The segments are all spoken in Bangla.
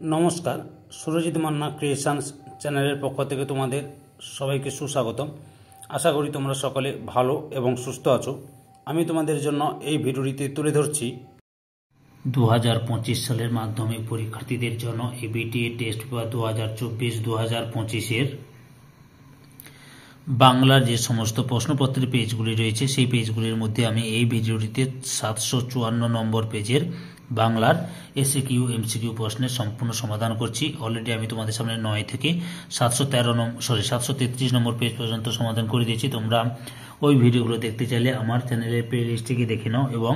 নমস্কার, সুরজিৎ মান্না ক্রিয়েশনস চ্যানেলের পক্ষ থেকে তোমাদের সবাইকে সুস্বাগতম। আশা করি তোমরা সকলে ভালো এবং সুস্থ আছো। আমি তোমাদের জন্য এই ভিডিওটিতে তুলে ধরছি 2025 সালের মাধ্যমিক পরীক্ষার্থীদের জন্য এবিটিএ টেস্ট পেপার 2024-2025 বাংলার যে সমস্ত প্রশ্নপত্রের পেজগুলি রয়েছে সেই পেজগুলির মধ্যে আমি এই ভিডিওটিতে 754 নম্বর পেজের বাংলার এসএকিউ এমসিকিউ প্রশ্নের সম্পূর্ণ সমাধান করছি। অলরেডি আমি তোমাদের সামনে 9 থেকে 733 নম্বর পেজ পর্যন্ত সমাধান করে দিয়েছি। তোমরা ওই ভিডিওগুলো দেখতে চাইলে আমার চ্যানেলের প্লে লিস্ট থেকে দেখে নাও এবং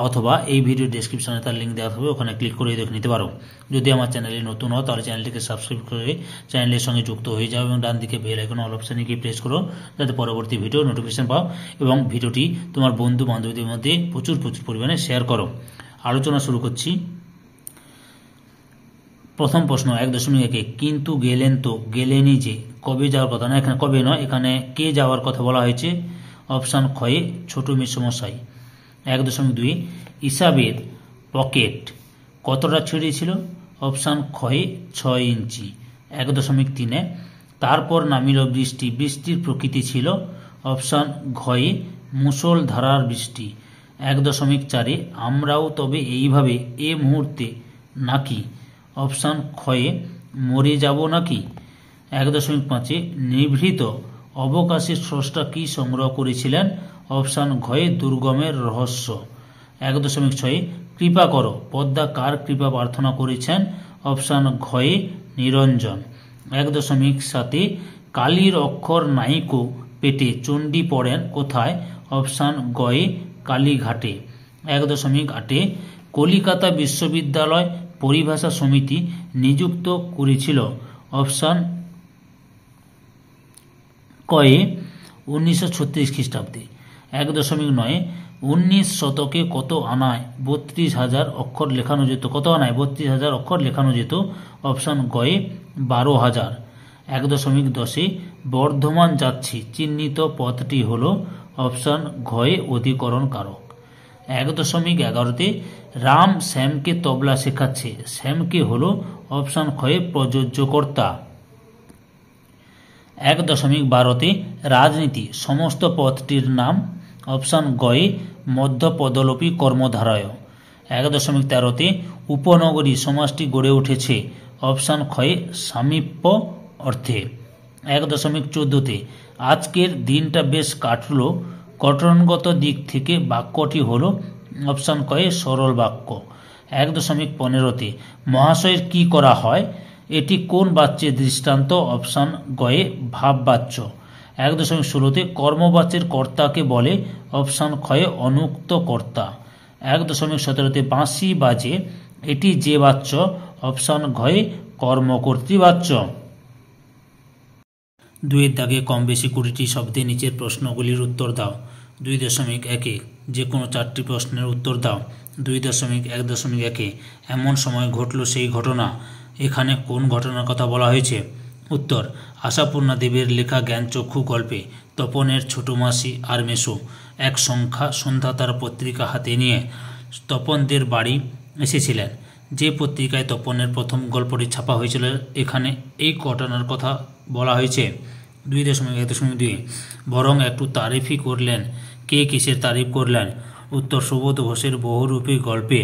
অথবা এই ভিডিও ডেসক্রিপশনে তার লিঙ্ক দেওয়া হবে, ওখানে ক্লিক করে দেখে নিতে পারো। যদি আমার চ্যানেলে নতুন হও তাহলে চ্যানেলটিকে সাবস্ক্রাইব করে চ্যানেলের সঙ্গে যুক্ত হয়ে যাও এবং ডান দিকে বেল আইকন অল অপশানে গিয়ে প্রেস করো যাতে পরবর্তী ভিডিও নোটিফিকেশন পাও এবং ভিডিওটি তোমার বন্ধু বান্ধবীদের মধ্যে প্রচুর পরিমাণে শেয়ার করো। আলোচনা শুরু করছি। প্রথম প্রশ্ন 1.1 কিন্তু গেলেন তো গেলেনই যে, কবে যাওয়ার কথা না, এখানে কবে নয়, এখানে কে যাওয়ার কথা বলা হয়েছে। অপশান খয়ে ছোট মেসমশাই। 1.2 ইসাবের পকেট কতটা ছেড়েছিল। অপশান খয়ে 6 ইঞ্চি। 1.3 তারপর নামিল বৃষ্টি, বৃষ্টির প্রকৃতি ছিল। অপশান ঘয়ে মুষলধারার বৃষ্টি। 1.4 আমরাও তবে এইভাবে এ মুহূর্তে নাকি। অপশান খয়ে মরে যাব নাকি। 1.5 নিভৃত অবকাশের স্রষ্টা কি সংগ্রহ করেছিলেন। অপশান ঘয়ে দুর্গমের রহস্য। 1.6 কৃপা করো পদ্মা কার কৃপা প্রার্থনা করেছেন। অপশান ঘয়ে নিরঞ্জন। 1.7 কালীর অক্ষর নাইকো পেটে চণ্ডী পড়েন কোথায়। অপশান গয়ে কালীঘাটে। 1.8 কলিকাতা বিশ্ববিদ্যালয় পরিভাষা সমিতি নিযুক্ত করেছিল। অপশান কয়ে 1936 খ্রিস্টাব্দে। 1.9 19 শতকে কত আনায় 32,000 অক্ষর লেখানো যেত। কত আনায় 32,000 অক্ষর লেখানো যেত। অপশান গয়ে 12,000। 1.10 বর্ধমান যাচ্ছি চিহ্নিত পথটি হল। অপশান ঘয়ে অধিকরণ কারক। 1.11 রাম শ্যামকে তবলা শেখাচ্ছে, শ্যামকে হল। অপশান খয়ে প্রযোজ্যকর্তা। 1.12 রাজনীতি সমস্ত পথটির নাম। অপশান গয়ে মধ্যপদলোপী কর্মধারয়। 1.13 উপনগরী সমাজটি গড়ে উঠেছে। অপশান খয়ে সামীপ্য অর্থে। 1.14 আজকের দিনটা বেশ কাটল গঠনগত দিক থেকে বাক্যটি হল। অপশান কয়ে সরল বাক্য। 1.15 মহাশয়ের কি করা হয়, এটি কোন বাচ্যের দৃষ্টান্ত। অপশান গয়ে ভাব বাচ্য। 1.16 কর্মবাচ্যের কর্তাকে বলে। অপশান খয়ে অনুক্ত কর্তা। 1.17 বাঁশি বাজে, এটি যে বাচ্য। অপশান ঘয়ে কর্মকর্তৃবাচ্য। 2 দাগে কম বেশি 20টি শব্দে নিচের প্রশ্নগুলির উত্তর দাও। 2.1 যে কোনো 4টি প্রশ্নের উত্তর দাও। 2.1 এমন সময় ঘটল সেই ঘটনা, এখানে কোন ঘটনার কথা বলা হয়েছে। উত্তর আশাপূর্ণা দেবীর লেখা জ্ঞানচক্ষু গল্পে তপনের ছোট মাসি আর মেসো এক সন্ধ্যা তার পত্রিকা হাতে নিয়ে তপনদের বাড়ি এসেছিলেন। যে পত্রিকায় তপনের প্রথম গল্পটি ছাপা হয়েছিল, এখানে এই ঘটনার কথা বলা হয়েছে। 2.1.2 বরং একটু তারিফই করলেন। কে কিসের তারিফ করলেন। উত্তর সুবোধ ঘোষের বহুরূপী গল্পে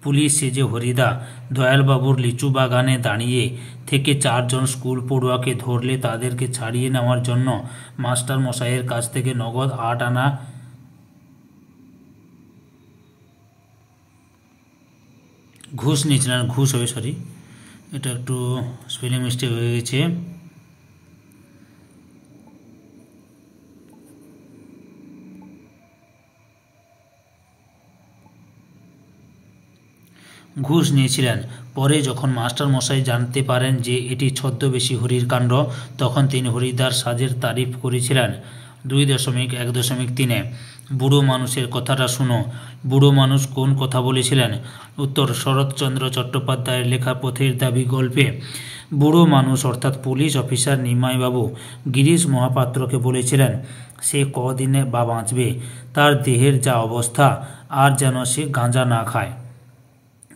পুলিশ সেজে হরিদা দয়ালবাবুর লিচু বাগানে দাঁড়িয়ে থেকে 4 জন স্কুল পড়ুয়াকে ধরলে তাদেরকে ছাড়িয়ে নেওয়ার জন্য মাস্টার মশাইয়ের কাছ থেকে নগদ 8 আনা ঘুষ নিয়েছিলেন। ঘুষ হবে, সরি, এটা একটু স্পেলিং মিস্টেক হয়ে গেছে। ঘুষ নিয়েছিলেন। পরে যখন মাস্টার মশাই জানতে পারেন যে এটি ছদ্মবেশী হরির কাণ্ড, তখন তিনি হরিদার সাজের তারিফ করেছিলেন। 2.1.3 বুড়ো মানুষের কথাটা শুনো। বুড়ো মানুষ কোন কথা বলেছিলেন। উত্তর শরৎচন্দ্র চট্টোপাধ্যায়ের লেখা পথের দাবি গল্পে বুড়ো মানুষ অর্থাৎ পুলিশ অফিসার নিমাইবাবু গিরিশ মহাপাত্রকে বলেছিলেন সে কদিনে বা বাঁচবে, তার দেহের যা অবস্থা, আর যেন সে গাঁজা না খায়।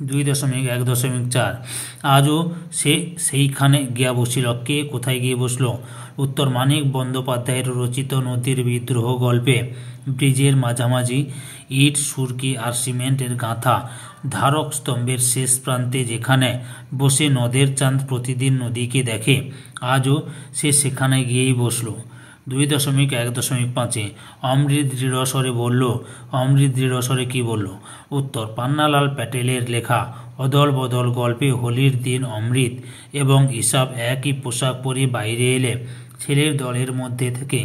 2.1.4 আজও সে সেইখানে গিয়া বসিল। কে কোথায় গিয়ে বসল? উত্তর, মানিক বন্দ্যোপাধ্যায়ের রচিত নদীর বিদ্রোহ গল্পে ব্রিজের মাঝামাঝি ইট, সুরকি আর সিমেন্টের গাঁথা ধারক স্তম্ভের শেষ প্রান্তে যেখানে বসে নদের চাঁদ প্রতিদিন নদীকে দেখে, আজও সে সেখানে গিয়েই বসল। 2.1.5 অমৃত দৃঢ়স্বরে বলল। অমৃত দৃঢ়স্বরে কি বলল? উত্তর, পান্নালাল প্যাটেলের লেখা অদল বদল গল্পে হোলির দিন অমৃত এবং ইসাব একই পোশাক পরে বাইরে এলে ছেলের দলের মধ্যে থেকে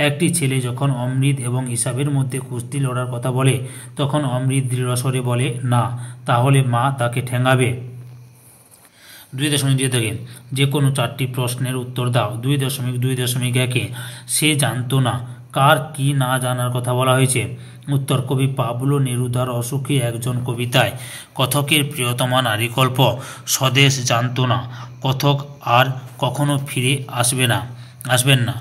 একটি ছেলে যখন অমৃত এবং ইসাবের মধ্যে কুস্তি লড়ার কথা বলে, তখন অমৃত দৃঢ়স্বরে বলে, না, তাহলে মা তাকে ঠ্যাঙাবে। 2.2 থেকে যে কোনো 4টি প্রশ্নের উত্তর দাও। 2.2.1 সে জানতো না। কার কি না জানার কথা বলা হয়েছে? উত্তর, কবি পাবলো নেরুদার অসুখী একজন কবিতায় কথকের প্রিয়তমা নারীকল্প স্বদেশ জানতো না, কথক আর কখনো ফিরে আসবেন না।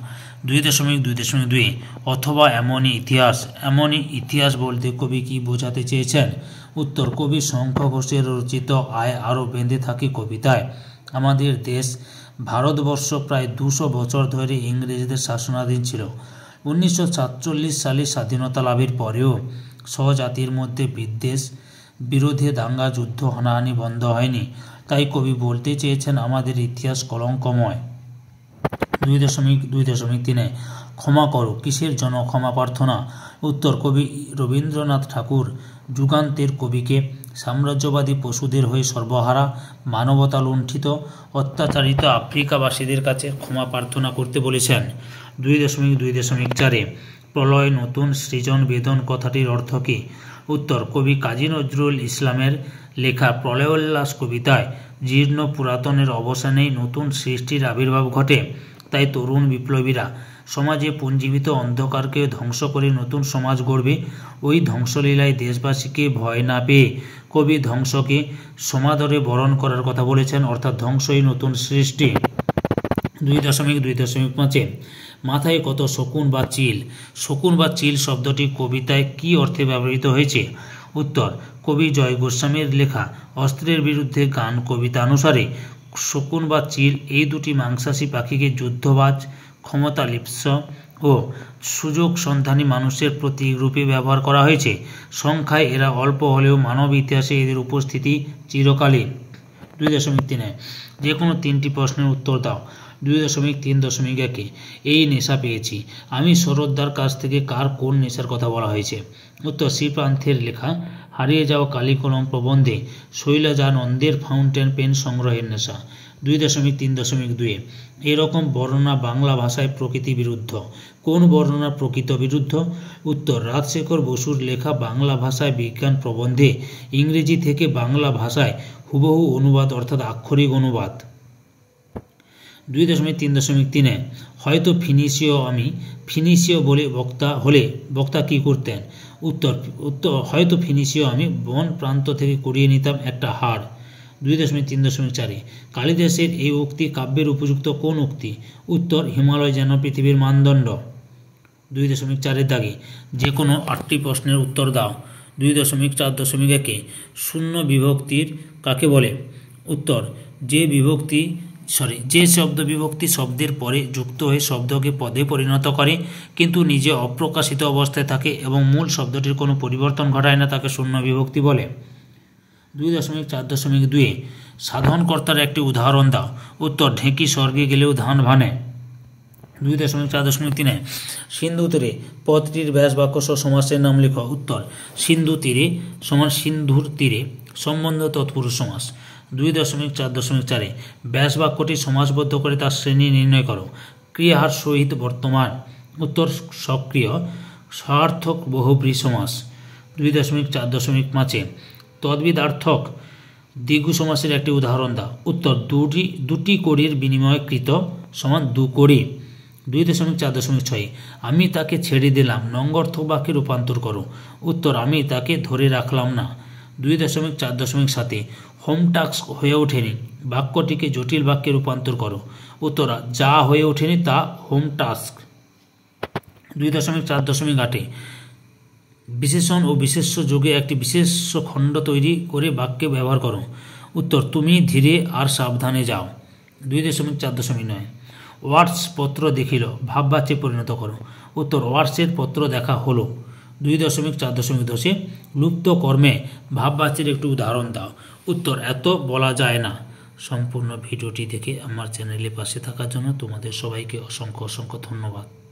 2.2.2 অথবা এমনই ইতিহাস। এমনই ইতিহাস বলতে কবি কি বোঝাতে চেয়েছেন? উত্তর, কবি শঙ্খ ঘোষের রচিত আয় আরও বেঁধে থাকে কবিতায় আমাদের দেশ ভারতবর্ষ প্রায় 200 বছর ধরে ইংরেজদের শাসনাধীন ছিল। 1947 সালে স্বাধীনতা লাভের পরেও স্বজাতির মধ্যে বিদ্বেষ, বিরোধে দাঙ্গা, যুদ্ধ, হানাহানি বন্ধ হয়নি। তাই কবি বলতে চেয়েছেন আমাদের ইতিহাস কলঙ্কময়। 2.2.3 ক্ষমা করো, কিসের জন্য ক্ষমা প্রার্থনা? উত্তর, কবি রবীন্দ্রনাথ ঠাকুর যুগান্তের কবিকে সাম্রাজ্যবাদী পশুদের হয়ে সর্বহারা, মানবতা লুণ্ঠিত, অত্যাচারিত আফ্রিকাবাসীদের কাছে ক্ষমা প্রার্থনা করতে বলেছেন। 2.2.4 প্রলয় নতুন সৃজন বেদন কথাটির অর্থ কী? উত্তর, কবি কাজী নজরুল ইসলামের লেখা প্রলয়োল্লাস কবিতায় জীর্ণ পুরাতনের অবসানেই নতুন সৃষ্টির আবির্ভাব ঘটে। তাই তরুণ বিপ্লবীরা সমাজে পুঞ্জীবিত অন্ধকারকে ধ্বংস করে নতুন সমাজ গড়বে। ওই ধ্বংসলীলায় দেশবাসীকে ভয় না পেয়ে কবি ধ্বংসকে সমাদরে বরণ করার কথা বলেছেন, অর্থাৎ ধ্বংসই নতুন সৃষ্টি। 2.2.5 মাথায় কত শকুন বা চিল? শকুন বা চিল শব্দটি কবিতায় কী অর্থে ব্যবহৃত হয়েছে? উত্তর, কবি জয় গোস্বামীর লেখা অস্ত্রের বিরুদ্ধে গান কবিতা অনুসারে শকুন বা চিল এই দুটি মাংসাশী পাখিকে যুদ্ধবাজ, ক্ষমতালিপ্স ও সুযোগ সন্ধানী মানুষের প্রতীক রূপে ব্যবহার করা হয়েছে। সংখ্যায় এরা অল্প হলেও মানব ইতিহাসে এদের উপস্থিতি চিরকালীন। 2.3 যে কোনো 3টি প্রশ্নের উত্তর দাও। 2.3.1 এই নেশা পেয়েছি। আমি শরৎদার কাছ থেকে কার কোন নেশার কথা বলা হয়েছে? উত্তর, শ্রীপ্রান্থের লেখা হারিয়ে যাওয়া কালিকলম প্রবন্ধে শৈলজানন্দের ফাউন্টেন পেন সংগ্রহের নেশা। 2.3.2 এরকম বর্ণনা বাংলা ভাষায় প্রকৃতি বিরুদ্ধ। কোন বর্ণনা প্রকৃত বিরুদ্ধ? উত্তর, রাজশেখর বসুর লেখা বাংলা ভাষায় বিজ্ঞান প্রবন্ধে ইংরেজি থেকে বাংলা ভাষায় হুবহু অনুবাদ, অর্থাৎ আক্ষরিক অনুবাদ। 2.3.3 হয়তো ফিনিশীয় আমি। ফিনিশীয় বলে বক্তা কি করতেন? উত্তর, হয়তো ফিনিশীয় আমি বন প্রান্ত থেকে কুড়িয়ে নিতাম একটা হাড়। 2.3.4 কালিদাসের এই উক্তি কাব্যের উপযুক্ত কোন উক্তি? উত্তর, হিমালয় যেন পৃথিবীর মানদণ্ড। 2.4 দাগে যে কোনো 8টি প্রশ্নের উত্তর দাও। 2.4.1 শূন্য বিভক্তির কাকে বলে? উত্তর, যে শব্দ বিভক্তি শব্দের পরে যুক্ত হয়ে শব্দকে পদে পরিণত করে কিন্তু নিজে অপ্রকাশিত অবস্থায় থাকে এবং মূল শব্দটির কোনো পরিবর্তন ঘটায় না, তাকে শূন্য বিভক্তি বলে। 2.4.2 সাধনকর্তার একটি উদাহরণ দাও। উত্তর, ঢেঁকি স্বর্গে গেলেও ধান ভানে। 2.4.3 সিন্ধু তীরে পদটির ব্যাস বাক্য সহ সমাসের নাম লেখ। উত্তর, সিন্ধু তীরে সমান সিন্ধুর তীরে সম্বন্ধ তৎপুরুষ সমাস। 2.4.4 ব্যাস বাক্যটি সমাসবদ্ধ করে তার শ্রেণী নির্ণয় করো। ক্রিয়াহার সহিত বর্তমান। উত্তর, সক্রিয় সার্থক বহুব্রী সমাস। 2.4.5 তদ্বিদার্থক দ্বিগু সমাসের একটি উদাহরণ দাও। উত্তর, দুটি কড়ির বিনিময়কৃত সমান দু কড়ি। 2.4.6 আমি তাকে ছেড়ে দিলাম নঙ্গর্থক বাক্যে রূপান্তর করো। উত্তর, আমি তাকে ধরে রাখলাম না। 2.4.7 হোম টাস্ক হয়ে ওঠেনি বাক্যটিকে জটিল বাক্যে রূপান্তর করো। উত্তর, যা হয়ে ওঠেনি তা হোম টাস্ক। 2.4.8 বিশেষণ ও বিশেষ্য যোগে একটি বিশেষ্য খণ্ড তৈরি করে বাক্যে ব্যবহার করো। উত্তর, তুমি ধীরে আর সাবধানে যাও। 2.4.9 ওয়াটস পত্র দেখিল ভাববাচ্যে পরিণত করো। উত্তর, ওয়াটসের পত্র দেখা হলো। 2.4.10 লুপ্ত কর্মে ভাববাচ্যের একটু উদাহরণ দাও। উত্তর, এত বলা যায় না। সম্পূর্ণ ভিডিওটি দেখে আমার চ্যানেলে পাশে থাকার জন্য তোমাদের সবাইকে অসংখ্য অসংখ্য ধন্যবাদ।